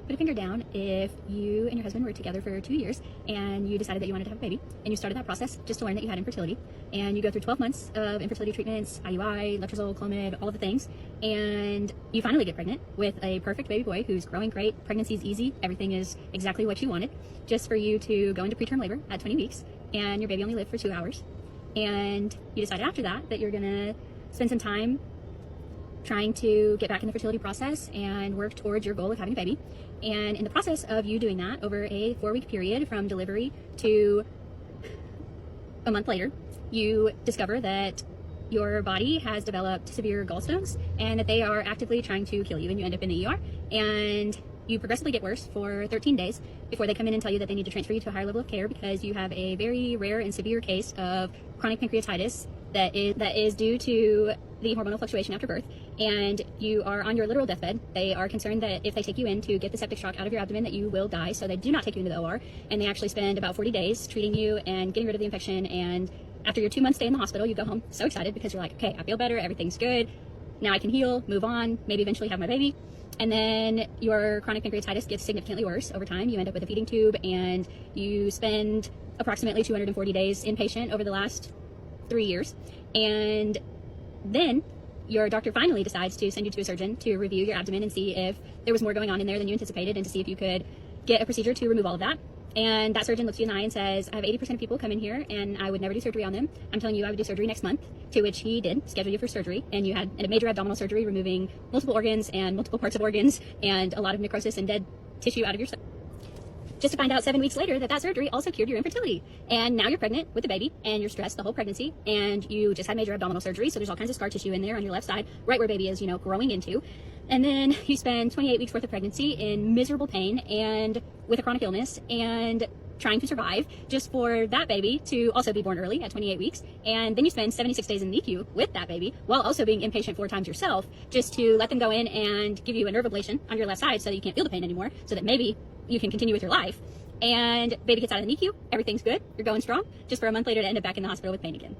Put a finger down if you and your husband were together for 2 years and you decided that you wanted to have a baby, and you started that process just to learn that you had infertility, and you go through 12 months of infertility treatments, IUI, letrozole, Clomid, all of the things, and you finally get pregnant with a perfect baby boy who's growing great, pregnancy's easy, everything is exactly what you wanted, just for you to go into preterm labor at 20 weeks, and your baby only lived for 2 hours, and you decided after that you're gonna spend some time trying to get back in the fertility process and work towards your goal of having a baby. And in the process of you doing that over a 4-week period from delivery to a month later, you discover that your body has developed severe gallstones and that they are actively trying to kill you, and you end up in the ER, and you progressively get worse for 13 days before they come in and tell you that they need to transfer you to a higher level of care because you have a very rare and severe case of chronic pancreatitis that is due to the hormonal fluctuation after birth, and you are on your literal deathbed. They are concerned that if they take you in to get the septic shock out of your abdomen that you will die, so they do not take you into the OR, and they actually spend about 40 days treating you and getting rid of the infection, and after your 2-month stay in the hospital, you go home so excited because you're like, okay, I feel better, everything's good, now I can heal, move on, maybe eventually have my baby. And then your chronic pancreatitis gets significantly worse over time. You end up with a feeding tube, and you spend approximately 240 days inpatient over the last 3 years. And then your doctor finally decides to send you to a surgeon to review your abdomen and see if there was more going on in there than you anticipated, and to see if you could get a procedure to remove all of that. And that surgeon looks you in the eye and says, I have 80% of people come in here and I would never do surgery on them. I'm telling you I would do surgery next month, to which he did schedule you for surgery, and you had a major abdominal surgery removing multiple organs and multiple parts of organs and a lot of necrosis and dead tissue out of your stomach. Just to find out 7 weeks later that surgery also cured your infertility. And now you're pregnant with a baby, and you're stressed the whole pregnancy, and you just had major abdominal surgery, so there's all kinds of scar tissue in there on your left side, right where baby is, growing into. And then you spend 28 weeks worth of pregnancy in miserable pain and with a chronic illness and trying to survive just for that baby to also be born early at 28 weeks. And then you spend 76 days in the NICU with that baby while also being inpatient 4 times yourself, just to let them go in and give you a nerve ablation on your left side so that you can't feel the pain anymore, so that maybe you can continue with your life. And baby gets out of the NICU, everything's good, you're going strong, just for a month later to end up back in the hospital with pain again.